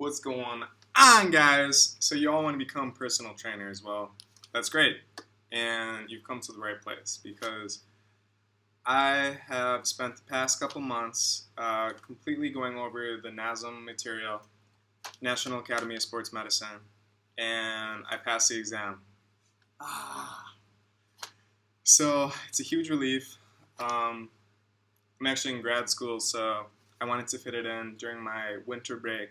What's going on, guys? So you all want to become personal trainers. Well, that's great. And you've come to the right place because I have spent the past couple months completely going over the NASM material, National Academy of Sports Medicine, and I passed the exam. So it's a huge relief. I'm actually in grad school, so I wanted to fit it in during my winter break,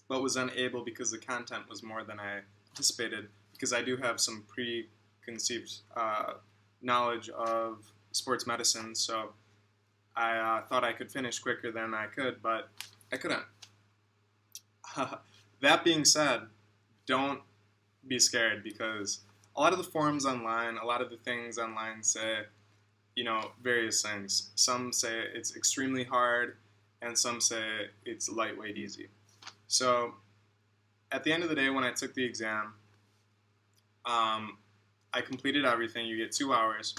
but was unable because the content was more than I anticipated, because I do have some preconceived knowledge of sports medicine, so I thought I could finish quicker than I could, but I couldn't. That being said, don't be scared, because a lot of the forums online, a lot of the things online say, various things. Some say it's extremely hard, and some say it's lightweight easy. So at the end of the day, when I took the exam, I completed everything. You get 2 hours,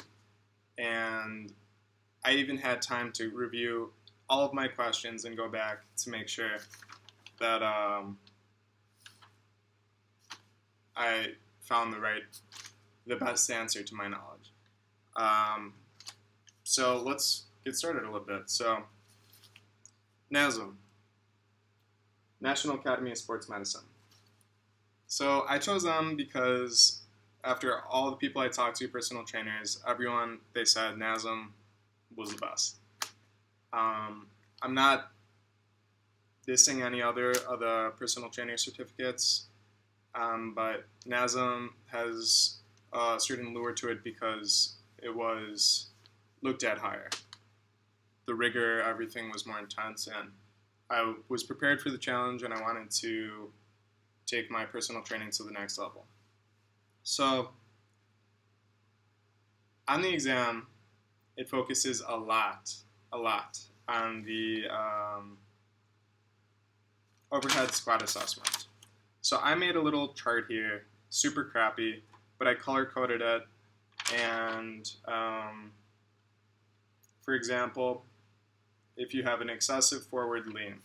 and I even had time to review all of my questions and go back to make sure that I found the best answer to my knowledge. So let's get started a little bit. So NASM, National Academy of Sports Medicine. So I chose them because after all the people I talked to, personal trainers, everyone, they said NASM was the best. I'm not dissing any other of the personal trainer certificates, but NASM has a certain lure to it because it was looked at higher. The rigor, everything was more intense, and I was prepared for the challenge, and I wanted to take my personal training to the next level. So on the exam, it focuses a lot on the overhead squat assessment. So I made a little chart here, super crappy, but I color-coded it, and for example, if you have an excessive forward lean,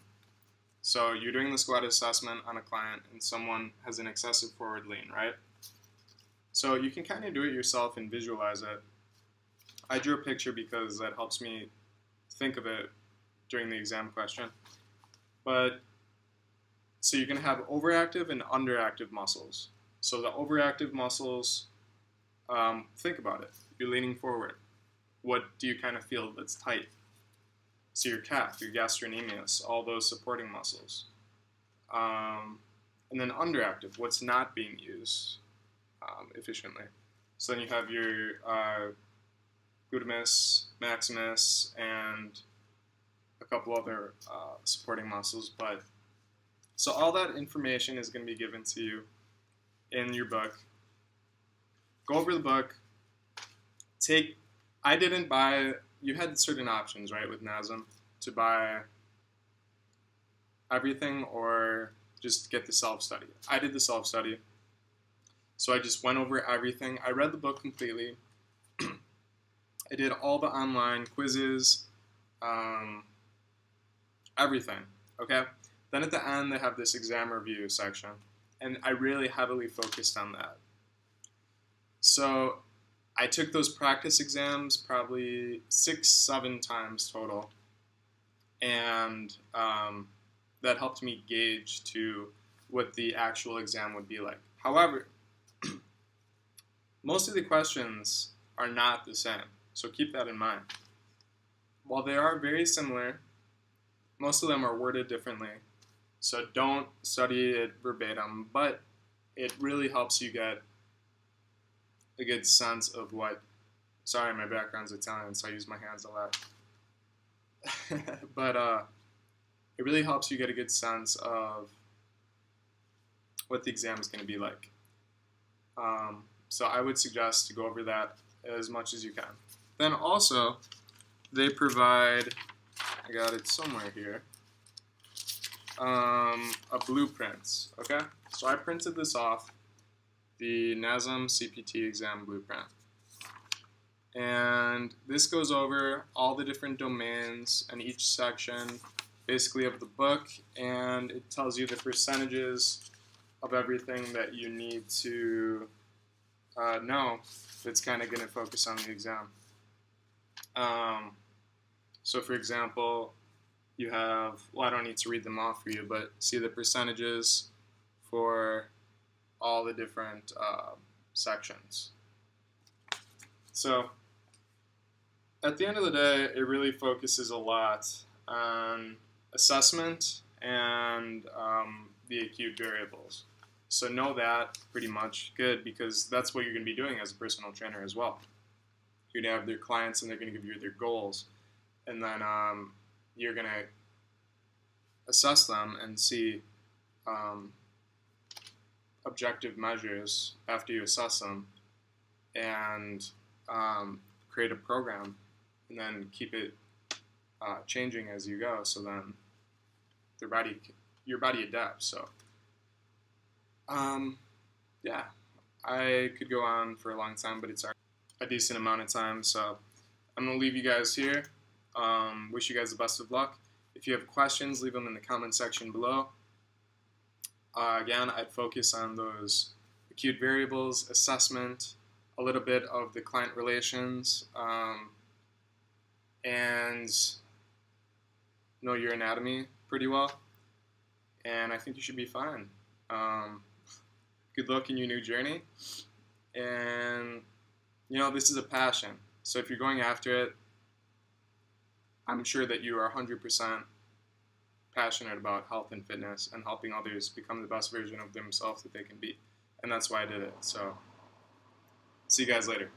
so you're doing the squat assessment on a client and someone has an excessive forward lean, right? So you can kind of do it yourself and visualize it. I drew a picture because that helps me think of it during the exam question. But so you're going to have overactive and underactive muscles. So the overactive muscles, think about it. You're leaning forward. What do you kind of feel that's tight? So your calf, your gastrocnemius, all those supporting muscles. And then underactive, what's not being used efficiently. So then you have your gluteus maximus and a couple other supporting muscles. But so all that information is going to be given to you in your book. Go over the book. I didn't buy. You had certain options, right, with NASM, to buy everything or just get the self-study. I did the self-study, so I just went over everything. I read the book completely. I did all the online quizzes, everything, okay? Then at the end, they have this exam review section, and I really heavily focused on that. So I took those practice exams probably 6-7 times total, and that helped me gauge to what the actual exam would be like. However, most of the questions are not the same, so keep that in mind. While they are very similar, most of them are worded differently, so don't study it verbatim, but it really helps you get a good sense of what, sorry, my background's Italian, so I use my hands a lot. But it really helps you get a good sense of what the exam is going to be like. So I would suggest to go over that as much as you can. Then also, they provide, I got it somewhere here, a blueprint, okay? So I printed this off, the NASM CPT exam blueprint. And this goes over all the different domains and each section basically of the book, and it tells you the percentages of everything that you need to know that's kind of going to focus on the exam. So for example, you have, well, I don't need to read them off for you, but see the percentages for all the different sections. So at the end of the day, it really focuses a lot on assessment and the acute variables. So know that pretty much good, because that's what you're going to be doing as a personal trainer as well. You're going to have their clients and they're going to give you their goals, and then you're going to assess them and see objective measures after you assess them, and create a program, and then keep it changing as you go, so then your body adapts. So yeah, I could go on for a long time, but it's a decent amount of time, so I'm going to leave you guys here. Wish you guys the best of luck. If you have questions, leave them in the comment section below. Again, I'd focus on those acute variables, assessment, a little bit of the client relations, and know your anatomy pretty well, and I think you should be fine. Good luck in your new journey, and this is a passion, so if you're going after it, I'm sure that you are 100% passionate about health and fitness and helping others become the best version of themselves that they can be, and that's why I did it. So see you guys later.